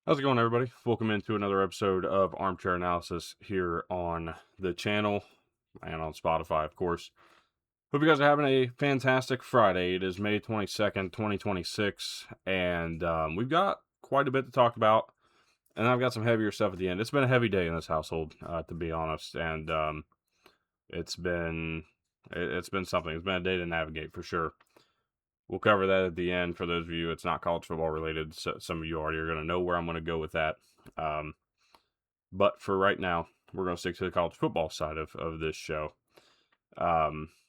How's it going, everybody? Welcome into another episode of Armchair Analysis here on the channel and on Spotify, of course. Hope you guys are having a fantastic Friday. It is May 22nd, 2026, and we've got quite a bit to talk about, and I've got some heavier stuff at the end. It's been a heavy day in this household, to be honest, and it's been it's been something. It's been a day to navigate for sure. We'll cover that at the end. For those of you, it's not college football related. So some of you already are going to know where I'm going to go with that. But for right now, we're going to stick to the college football side of this show.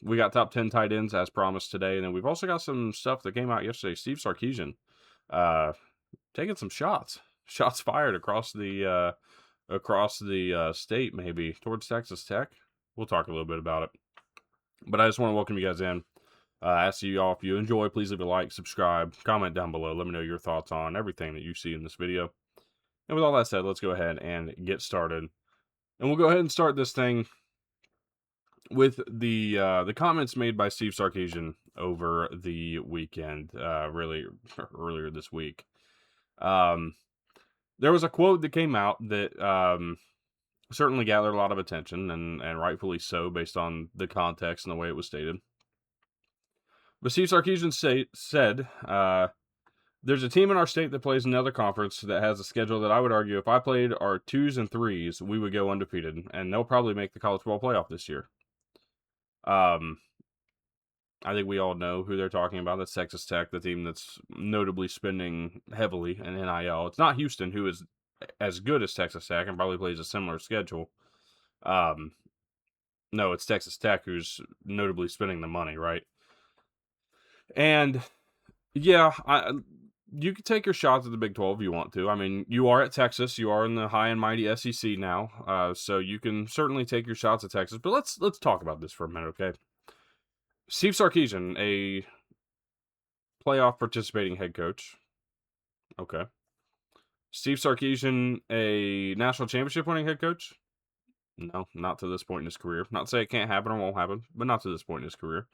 We got top 10 tight ends as promised today. And then we've also got some stuff that came out yesterday. Steve Sarkisian taking some shots. Shots fired across the state, maybe towards Texas Tech. We'll talk a little bit about it. But I just want to welcome you guys in. Ask you all, if you enjoy, please leave a like, subscribe, comment down below. Let me know your thoughts on everything that you see in this video. And with all that said, let's go ahead and get started. And we'll go ahead and start this thing with the comments made by Steve Sarkisian over the weekend, really earlier this week. There was a quote that came out that certainly gathered a lot of attention, and rightfully so, based on the context and the way it was stated. But Steve Sarkisian said, there's a team in our state that plays another conference that has a schedule that I would argue if I played our 2s and 3s, we would go undefeated, and they'll probably make the college football playoff this year. I think we all know who they're talking about. That's Texas Tech, the team that's notably spending heavily in NIL. It's not Houston, who is as good as Texas Tech and probably plays a similar schedule. No, it's Texas Tech who's notably spending the money, right? And yeah, you can take your shots at the Big 12 if you want to. I mean, you are at Texas. You are in the high and mighty SEC now, so you can certainly take your shots at Texas. But let's talk about this for a minute, okay? Steve Sarkisian, a playoff participating head coach. Okay. Steve Sarkisian, a national championship winning head coach. No, not to this point in his career. Not to say it can't happen or won't happen, but not to this point in his career.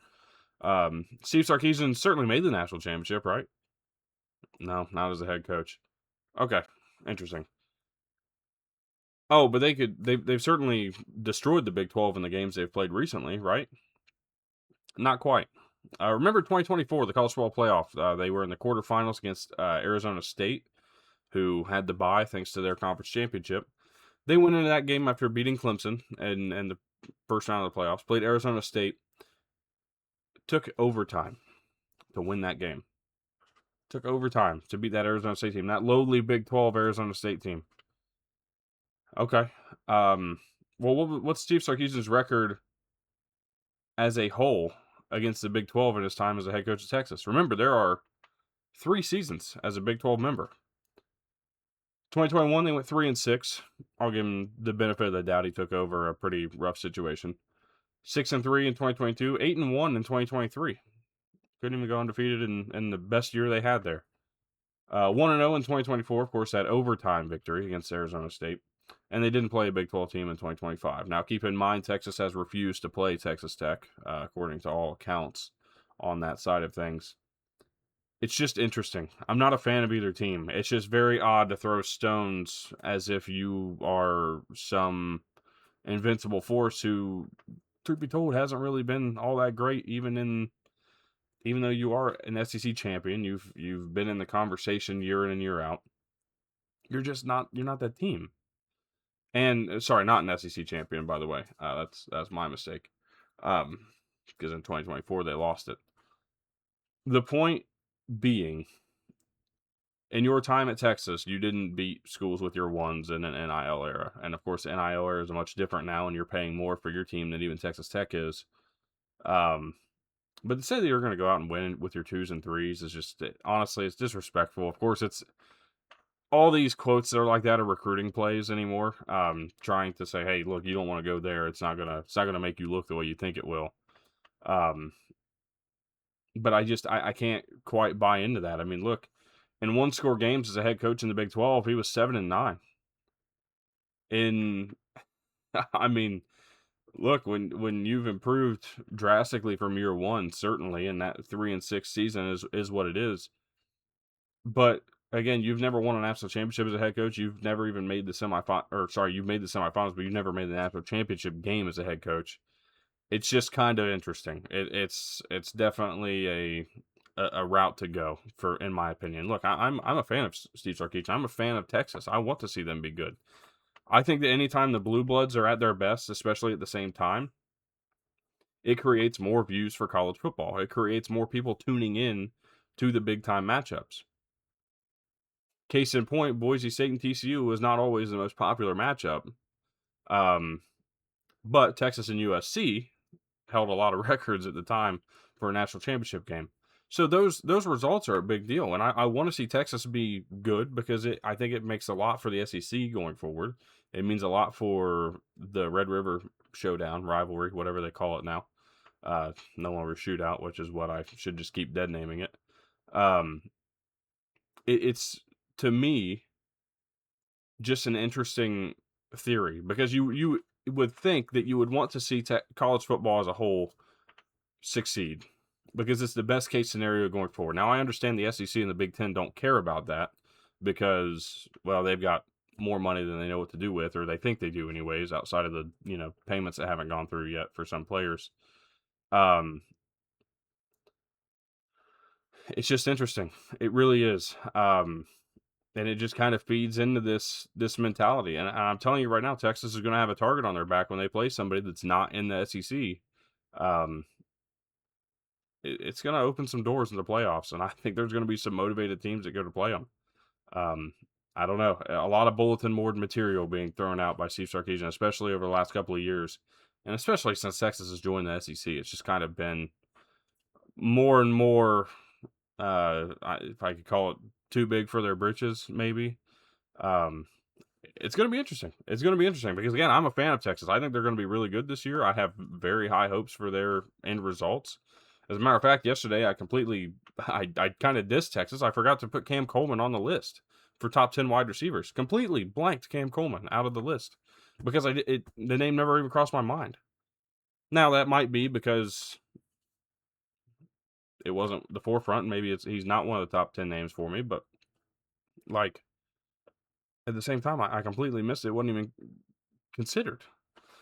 Steve Sarkisian certainly made the national championship, right? No, not as a head coach. Okay, interesting. Oh, but they've certainly destroyed the Big 12 in the games they've played recently, right? Not quite. Remember 2024, the college football playoff. They were in the quarterfinals against Arizona State, who had the bye thanks to their conference championship. They went into that game after beating Clemson and the first round of the playoffs. Played Arizona State. Took overtime to win that game. Took overtime to beat that Arizona State team, that lowly Big 12 Arizona State team. Okay. Well, what's Steve Sarkisian's record as a whole against the Big 12 in his time as a head coach of Texas? Remember, there are 3 seasons as a Big 12 member. 2021, they went 3-6. I'll give him the benefit of the doubt. He took over a pretty rough situation. 6-3 in 2022, 8-1 in 2023. Couldn't even go undefeated in the best year they had there. 1-0 in 2024, of course, that overtime victory against Arizona State. And they didn't play a Big 12 team in 2025. Now, keep in mind, Texas has refused to play Texas Tech, according to all accounts on that side of things. It's just interesting. I'm not a fan of either team. It's just very odd to throw stones as if you are some invincible force who, truth be told, hasn't really been all that great, even though you are an SEC champion. You've been in the conversation year in and year out. You're not that team. And sorry, not an SEC champion, by the way. That's my mistake. Because in 2024 they lost it. The point being, in your time at Texas, you didn't beat schools with your ones in an NIL era. And of course, the NIL era is much different now, and you're paying more for your team than even Texas Tech is. But to say that you're going to go out and win with your 2s and 3s is just, honestly, it's disrespectful. Of course, it's all these quotes that are like that are recruiting plays anymore. Trying to say, hey, look, you don't want to go there. It's not gonna make you look the way you think it will. But I can't quite buy into that. I mean, look, in 1-score games as a head coach in the Big 12, he was 7-9. I mean, look, when you've improved drastically from year one, certainly, and that 3-6 season is what it is. But again, you've never won a national championship as a head coach. You've never even made the you've made the semifinals, but you've never made the national championship game as a head coach. It's just kind of interesting. It's definitely a route to go for, in my opinion. Look, I'm a fan of Steve Sarkisian. I'm a fan of Texas. I want to see them be good. I think that anytime the Blue Bloods are at their best, especially at the same time, it creates more views for college football. It creates more people tuning in to the big time matchups. Case in point, Boise State and TCU was not always the most popular matchup, but Texas and USC held a lot of records at the time for a national championship game. So those results are a big deal, and I want to see Texas be good because I think it makes a lot for the SEC going forward. It means a lot for the Red River Showdown rivalry, whatever they call it now. No longer shootout, which is what I should just keep dead naming it. It's to me just an interesting theory because you would think that you would want to see college football as a whole succeed because it's the best case scenario going forward. Now, I understand the SEC and the Big Ten don't care about that because, well, they've got more money than they know what to do with, or they think they do anyways, outside of the, payments that haven't gone through yet for some players. It's just interesting. It really is. And it just kind of feeds into this mentality. And I'm telling you right now, Texas is going to have a target on their back when they play somebody that's not in the SEC. It's going to open some doors in the playoffs, and I think there's going to be some motivated teams that go to play them. I don't know. A lot of bulletin board material being thrown out by Steve Sarkisian, especially over the last couple of years, and especially since Texas has joined the SEC. It's just kind of been more and more, if I could call it, too big for their britches, maybe. It's going to be interesting. It's going to be interesting because, again, I'm a fan of Texas. I think they're going to be really good this year. I have very high hopes for their end results. As a matter of fact, yesterday I kind of dissed Texas. I forgot to put Cam Coleman on the list for top 10 wide receivers. Completely blanked Cam Coleman out of the list because the name never even crossed my mind. Now, that might be because it wasn't the forefront. Maybe he's not one of the top 10 names for me, but like at the same time, I completely missed it. It wasn't even considered.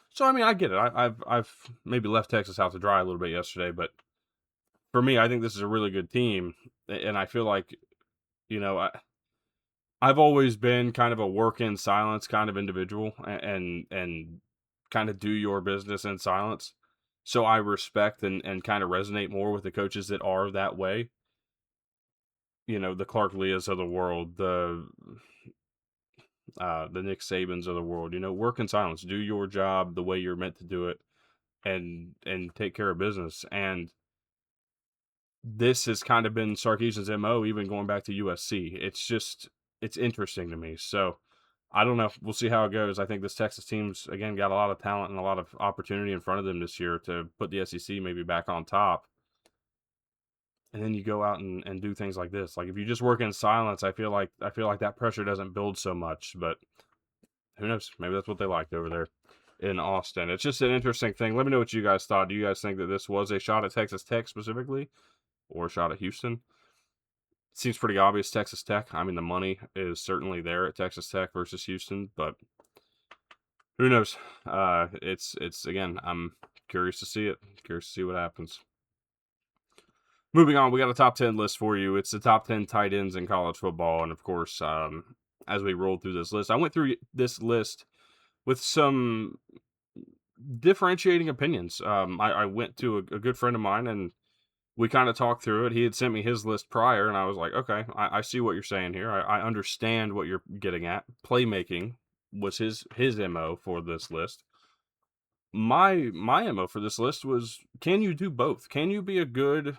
So, I mean, I get it. I've maybe left Texas out to dry a little bit yesterday, but for me, I think this is a really good team, and I feel like, I've always been kind of a work in silence kind of individual, and kind of do your business in silence. So I respect and kind of resonate more with the coaches that are that way. The Clark Leahs of the world, the Nick Sabans of the world. Work in silence, do your job the way you're meant to do it, and take care of business. And this has kind of been Sarkisian's MO, even going back to USC. It's interesting to me. So I don't know. We'll see how it goes. I think this Texas team's, again, got a lot of talent and a lot of opportunity in front of them this year to put the SEC maybe back on top. And then you go out and do things like this. Like, if you just work in silence, I feel like that pressure doesn't build so much. But who knows? Maybe that's what they liked over there in Austin. It's just an interesting thing. Let me know what you guys thought. Do you guys think that this was a shot at Texas Tech specifically, or a shot at Houston? Seems pretty obvious Texas Tech. I mean, the money is certainly there at Texas Tech versus Houston, but who knows? It's again, I'm curious to see it. Curious to see what happens. Moving on, we got a top 10 list for you. It's the top 10 tight ends in college football, and of course, as we rolled through this list, I went through this list with some differentiating opinions. I went to a good friend of mine, and we kind of talked through it. He had sent me his list prior, and I was like, okay, I see what you're saying here. I understand what you're getting at. Playmaking was his MO for this list. My MO for this list was, can you do both? Can you be a good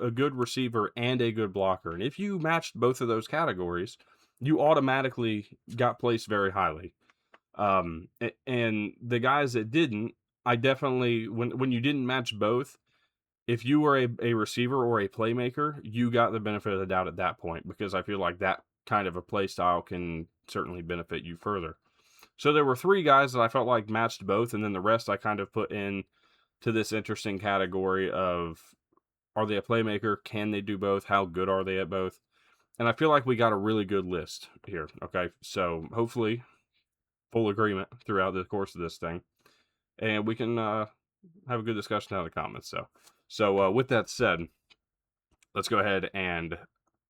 receiver and a good blocker? And if you matched both of those categories, you automatically got placed very highly. And the guys that didn't, I definitely, when you didn't match both, if you were a receiver or a playmaker, you got the benefit of the doubt at that point, because I feel like that kind of a play style can certainly benefit you further. So there were 3 guys that I felt like matched both, and then the rest I kind of put in to this interesting category of, are they a playmaker? Can they do both? How good are they at both? And I feel like we got a really good list here. Okay, so hopefully full agreement throughout the course of this thing, and we can have a good discussion down in the comments. So with that said, let's go ahead and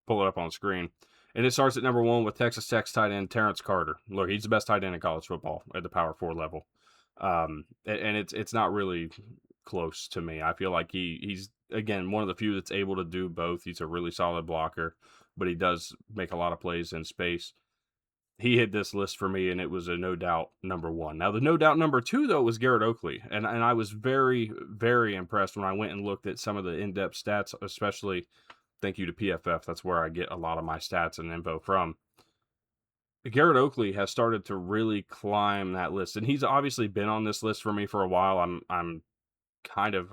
pull it up on the screen. And it starts at number 1 with Texas Tech's tight end Terrence Carter. Look, he's the best tight end in college football at the Power 4 level, and it's not really close to me. I feel like he's again one of the few that's able to do both. He's a really solid blocker, but he does make a lot of plays in space. He hit this list for me, and it was a no doubt number 1. Now, the no doubt number 2, though, was Garrett Oakley, and I was very, very impressed when I went and looked at some of the in-depth stats, especially thank you to PFF. That's where I get a lot of my stats and info from. Garrett Oakley has started to really climb that list, and he's obviously been on this list for me for a while. I'm kind of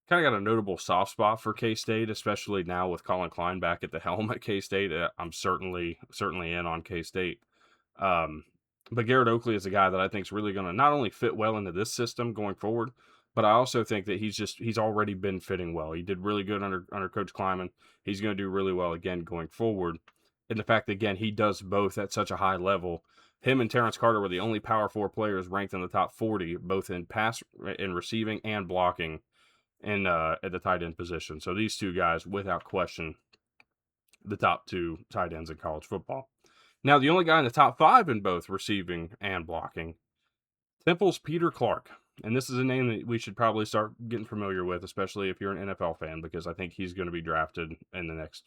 got a notable soft spot for K-State, especially now with Colin Klein back at the helm at K-State. I'm certainly in on K-State. But Garrett Oakley is a guy that I think is really going to not only fit well into this system going forward, but I also think that he's already been fitting well. He did really good under Coach Kleiman. He's going to do really well again going forward. And the fact that, again, he does both at such a high level. Him and Terrence Carter were the only Power 4 players ranked in the top 40, both in receiving and blocking at the tight end position. So these two guys, without question, the top 2 tight ends in college football. Now, the only guy in the top 5 in both receiving and blocking, Temple's Peter Clark. And this is a name that we should probably start getting familiar with, especially if you're an NFL fan, because I think he's going to be drafted in the next,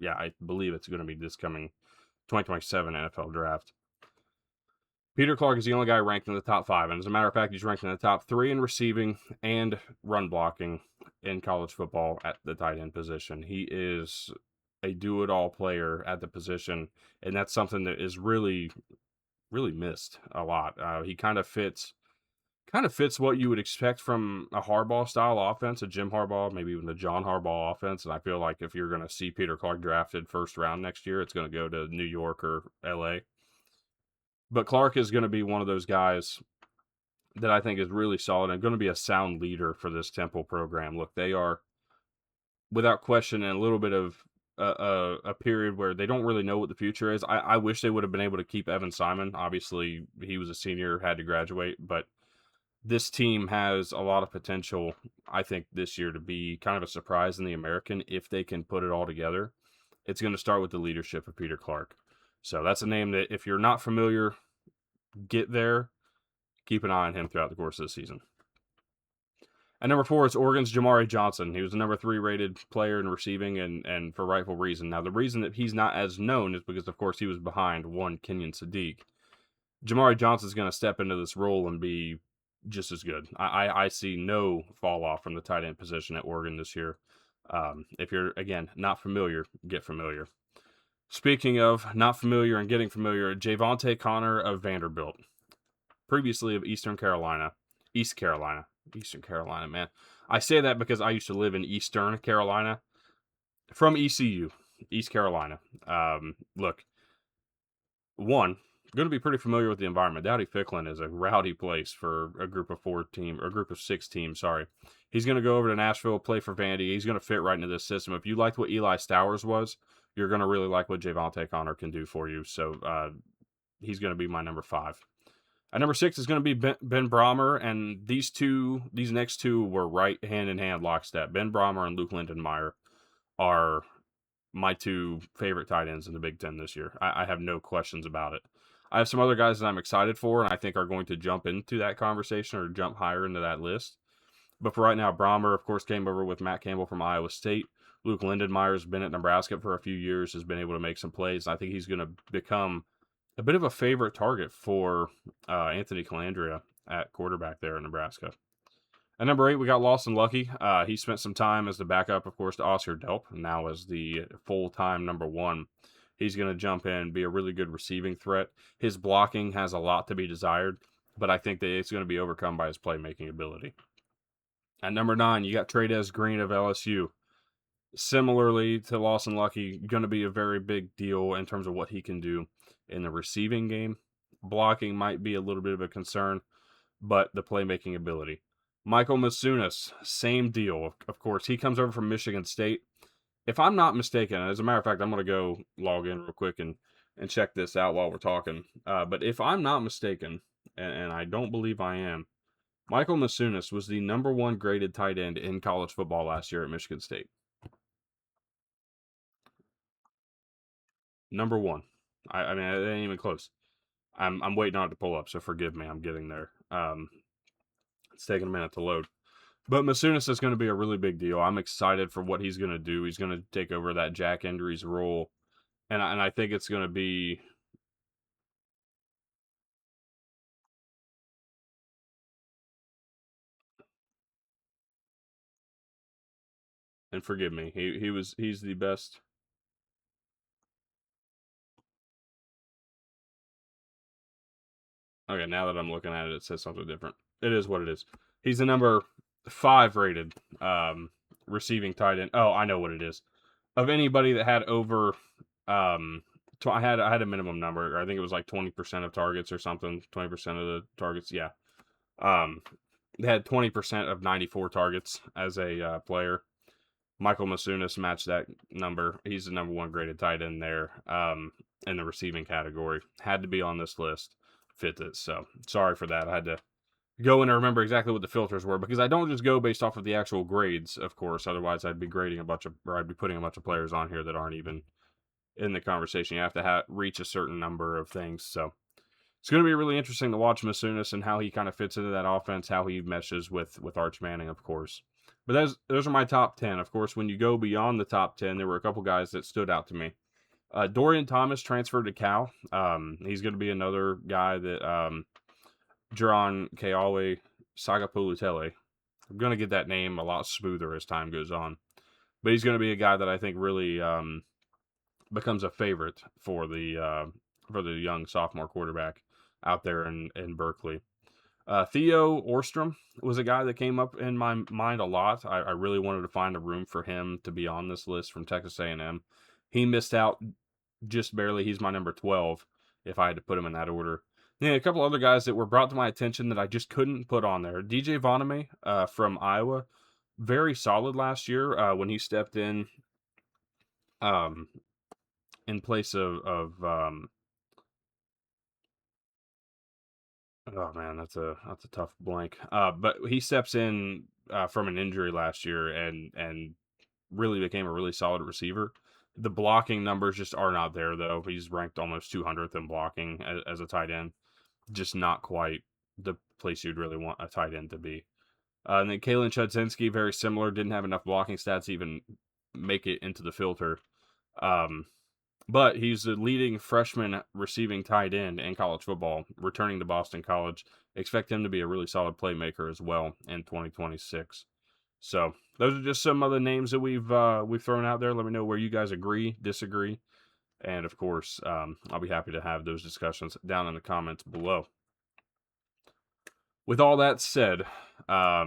I believe it's going to be this coming 2027 NFL draft. Peter Clark is the only guy ranked in the top 5, and as a matter of fact, he's ranked in the top 3 in receiving and run blocking in college football at the tight end position. He is a do-it-all player at the position, and that's something that is really, really missed a lot. He kind of fits what you would expect from a Harbaugh-style offense, a Jim Harbaugh, maybe even the John Harbaugh offense, and I feel like if you're going to see Peter Clark drafted first round next year, it's going to go to New York or L.A., but Clark is going to be one of those guys that I think is really solid and going to be a sound leader for this Temple program. Look, they are, without question, in a little bit of a period where they don't really know what the future is. I wish they would have been able to keep Evan Simon. Obviously, he was a senior, had to graduate, but this team has a lot of potential, I think, this year to be kind of a surprise in the American if they can put it all together. It's going to start with the leadership of Peter Clark. So that's a name that if you're not familiar, get there. Keep an eye on him throughout the course of the season. At number 4 is Oregon's Jamari Johnson. He was the number 3 rated player in receiving and for rightful reason. Now, the reason that he's not as known is because, of course, he was behind one Kenyon Sadiq. Jamari Johnson's going to step into this role and be just as good. I see no fall off from the tight end position at Oregon this year. If you're, again, not familiar, get familiar. Speaking of not familiar and getting familiar, Javonte Connor of Vanderbilt, previously of East Carolina, man. I say that because I used to live in Eastern Carolina, from ECU, East Carolina. Look, going to be pretty familiar with the environment. Dowdy-Ficklin is a rowdy place for a group of 6 teams, sorry. He's going to go over to Nashville, play for Vandy. He's going to fit right into this system. If you liked what Eli Stowers was, you're going to really like what Javonte Connor can do for you. So he's going to be my number 5. At number 6 is going to be Ben Brahmer, and these next two were right hand-in-hand lockstep. Ben Brahmer and Luke Lindenmeyer are my 2 favorite tight ends in the Big Ten this year. I have no questions about it. I have some other guys that I'm excited for, and I think are going to jump into that conversation or jump higher into that list. But for right now, Brahmer, of course, came over with Matt Campbell from Iowa State. Luke Lindenmeyer has been at Nebraska for a few years, has been able to make some plays. I think he's going to become a bit of a favorite target for Anthony Calandria at quarterback there in Nebraska. At number 8, we got Lawson Lucky. He spent some time as the backup, of course, to Oscar Delp, and now as the full-time number 1. He's going to jump in, be a really good receiving threat. His blocking has a lot to be desired, but I think that it's going to be overcome by his playmaking ability. At number 9, you got Trey'Dez Green of LSU. Similarly to Lawson Lucky, going to be a very big deal in terms of what he can do in the receiving game. Blocking might be a little bit of a concern, but the playmaking ability. Michael Masunas, same deal. Of course, he comes over from Michigan State. if I'm not mistaken, as a matter of fact, I'm going to go log in real quick and check this out while we're talking. But if I'm not mistaken, and I don't believe I am, Michael Masunis was the number one graded tight end in college football last year at Michigan State. Number one. I mean, it ain't even close. I'm waiting on it to pull up, so forgive me. I'm getting there. It's taking a minute to load. But Masunis is going to be a really big deal. I'm excited for what he's going to do. He's going to take over that Jack Endries role, and I think it's going to be. And forgive me, he's the best. Okay, now that I'm looking at it, it says something different. It is what it is. He's the number 5 rated receiving tight end. Oh, I know what it is. Of anybody that had over, I had a minimum number. I think it was like 20% of targets or something. 20% of the targets. Yeah. Um, they had 20% of 94 targets as a player. Michael Masunis matched that number. He's the number 1 graded tight end there in the receiving category. Had to be on this list. Fit it. So sorry for that. I had to go in and remember exactly what the filters were because I don't just go based off of the actual grades, of course. Otherwise, I'd be I'd be putting a bunch of players on here that aren't even in the conversation. You have to reach a certain number of things. So it's going to be really interesting to watch Masunis and how he kind of fits into that offense, how he meshes with Arch Manning, of course. But those are my top 10. Of course, when you go beyond the top 10, there were a couple guys that stood out to me. Dorian Thomas transferred to Cal. He's going to be another guy that Jaron Keawe Sagapulutele. I'm going to get that name a lot smoother as time goes on. But he's going to be a guy that I think really becomes a favorite for the young sophomore quarterback out there in Berkeley. Theo Orstrom was a guy that came up in my mind a lot. I really wanted to find a room for him to be on this list from Texas A&M. He missed out just barely. He's my number 12 if I had to put him in that order. Yeah, a couple other guys that were brought to my attention that I just couldn't put on there. DJ Voname from Iowa, very solid last year when he stepped in place of oh man, that's a tough blank. But he steps in from an injury last year and really became a really solid receiver. The blocking numbers just are not there though. He's ranked almost 200th in blocking as a tight end. Just not quite the place you'd really want a tight end to be. And then Kalen Chudzinski, very similar. Didn't have enough blocking stats to even make it into the filter. But he's the leading freshman receiving tight end in college football, returning to Boston College. Expect him to be a really solid playmaker as well in 2026. So those are just some of the names that we've thrown out there. Let me know where you guys agree, disagree, and of course, I'll be happy to have those discussions down in the comments below. With all that said, a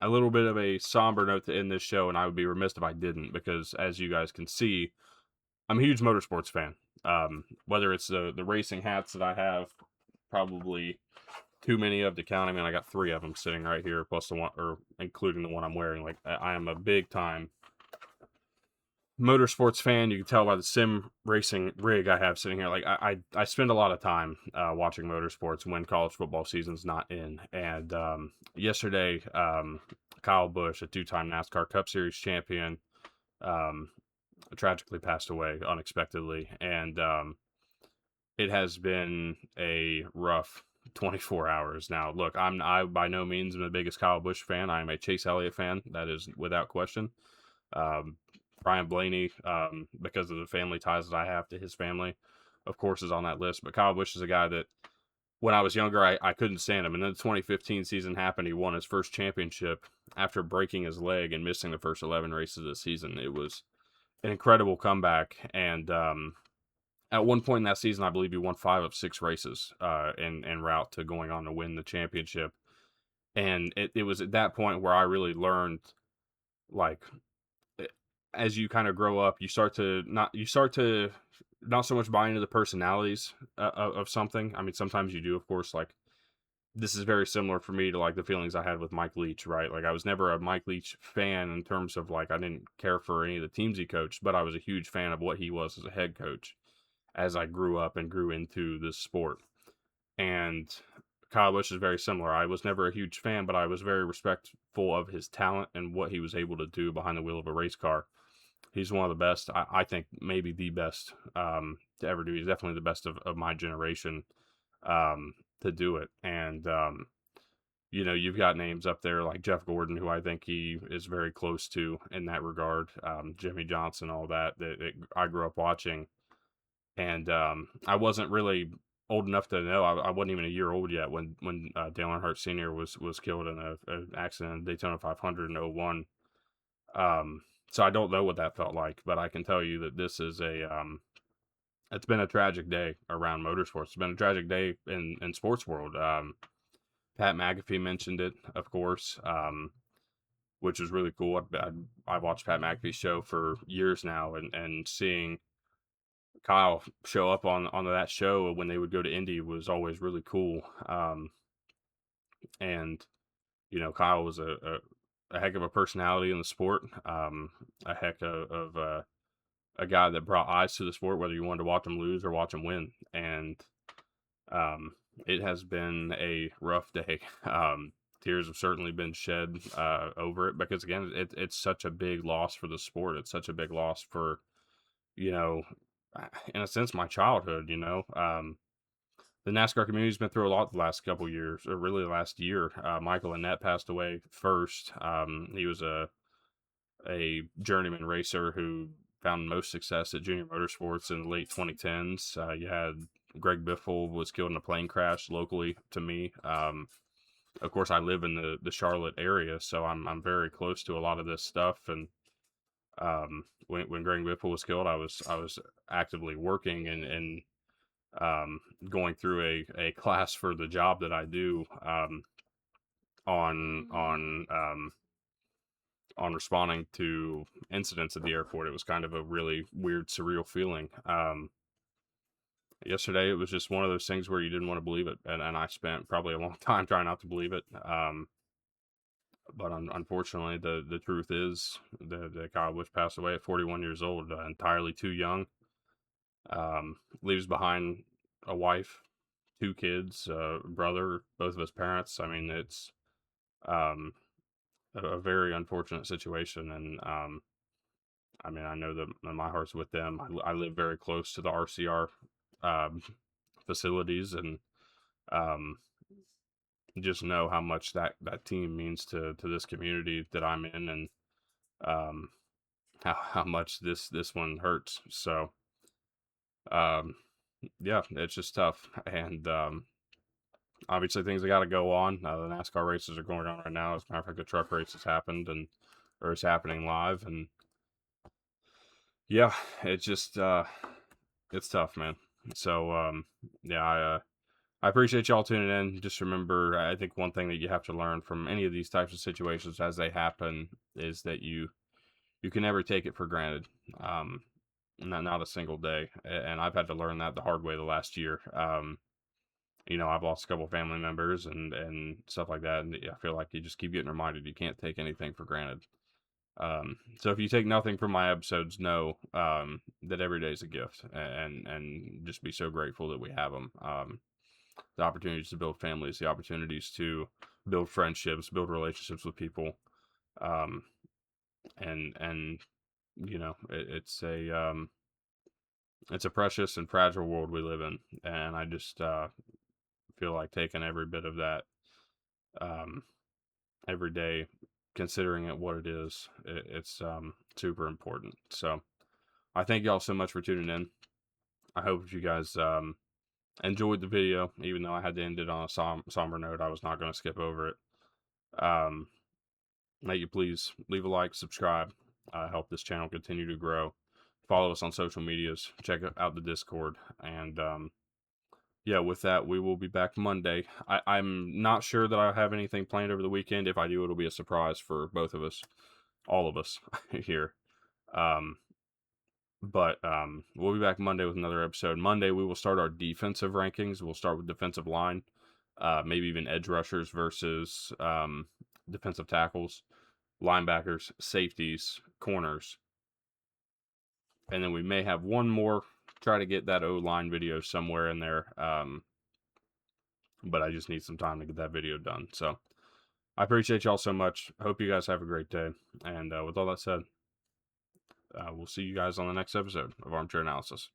little bit of a somber note to end this show, and I would be remiss if I didn't, because as you guys can see, I'm a huge motorsports fan. Whether it's the racing hats that I have, probably too many of to count. I mean, I got 3 of them sitting right here, plus the one, or including the one I'm wearing. Like, I am a big time motorsports fan. You can tell by the sim racing rig I have sitting here. Like, I spend a lot of time watching motorsports when college football season's not in. And yesterday, Kyle Busch, a 2-time NASCAR Cup Series champion, tragically passed away unexpectedly, and it has been a rough 24 hours. Now, look, I by no means am the biggest Kyle Busch fan. I am a Chase Elliott fan. That is without question. Brian Blaney, because of the family ties that I have to his family, of course, is on that list. But Kyle Busch is a guy that, when I was younger, I couldn't stand him. And then the 2015 season happened. He won his first championship after breaking his leg and missing the first 11 races of the season. It was an incredible comeback. And at one point in that season, I believe he won 5 of 6 races en route to going on to win the championship. And it was at that point where I really learned, like, as you kind of grow up, you start to not so much buy into the personalities of something. I mean, sometimes you do, of course. Like, this is very similar for me to like the feelings I had with Mike Leach, right? Like I was never a Mike Leach fan in terms of like I didn't care for any of the teams he coached, but I was a huge fan of what he was as a head coach as I grew up and grew into this sport. And Kyle Busch is very similar. I was never a huge fan, but I was very respectful of his talent and what he was able to do behind the wheel of a race car. He's one of the best. I think maybe the best to ever do. He's definitely the best of my generation to do it. And you know, you've got names up there like Jeff Gordon, who I think he is very close to in that regard. Jimmy Johnson, all that I grew up watching. And I wasn't really old enough to know. I wasn't even a year old yet when Dale Earnhardt Sr. was killed in an accident in Daytona 500 in '01. So I don't know what that felt like, but I can tell you that this is it's been a tragic day around motorsports. It's been a tragic day in sports world. Pat McAfee mentioned it, of course, which is really cool. I've watched Pat McAfee's show for years now, and seeing Kyle show up on that show when they would go to Indy was always really cool. And you know, Kyle was a heck of a personality in the sport, a heck of a guy that brought eyes to the sport, whether you wanted to watch him lose or watch him win. And it has been a rough day. Tears have certainly been shed over it because, again, it's such a big loss for the sport. It's such a big loss for, you know, in a sense, my childhood, you know. The NASCAR community's been through a lot the last couple years, or really the last year. Michael Annett passed away first. He was a journeyman racer who found most success at junior motorsports in the late 2010s. You had Greg Biffle was killed in a plane crash locally to me. Of course, I live in the Charlotte area, so I'm very close to a lot of this stuff. And when Greg Biffle was killed, I was actively working and going through a class for the job that I do on responding to incidents at the airport. It was kind of a really weird, surreal feeling. Yesterday, it was just one of those things where you didn't want to believe it, and I spent probably a long time trying not to believe it. But unfortunately, the truth is that Kyle Busch passed away at 41 years old, entirely too young. Leaves behind a wife, 2 kids, brother, both of his parents. I mean, it's a very unfortunate situation, and I mean, I know that my heart's with them. I live very close to the RCR facilities, and just know how much that team means to this community that I'm in, and how much this one hurts. So yeah, it's just tough, and obviously things have got to go on. The NASCAR races are going on right now. As a matter of fact, the truck race has happened, or it's happening live, and yeah, it's just it's tough, man. So yeah, I appreciate y'all tuning in. Just remember, I think one thing that you have to learn from any of these types of situations as they happen is that you can never take it for granted. Not a single day. And I've had to learn that the hard way the last year. You know, I've lost a couple family members and stuff like that, and I feel like you just keep getting reminded you can't take anything for granted. So if you take nothing from my episodes, know that every day is a gift, and just be so grateful that we have them. The opportunities to build families, the opportunities to build friendships, build relationships with people, and you know, it's a precious and fragile world we live in, and I just feel like taking every bit of that every day, considering it what it is. It's super important. So I thank y'all so much for tuning in. I hope you guys enjoyed the video, even though I had to end it on a somber note. I was not going to skip over it. May you please leave a like, subscribe, help this channel continue to grow. Follow us on social medias, check out the Discord, and yeah, with that, we will be back Monday. I'm not sure that I have anything planned over the weekend. If I do, it'll be a surprise for both of us, all of us here. But we'll be back Monday with another episode. Monday, we will start our defensive rankings. We'll start with defensive line. maybe even edge rushers versus defensive tackles, linebackers, safeties, corners. And then we may have one more, try to get that O-line video somewhere in there. But I just need some time to get that video done. So I appreciate y'all so much. Hope you guys have a great day. And with all that said, we'll see you guys on the next episode of Armchair Analysis.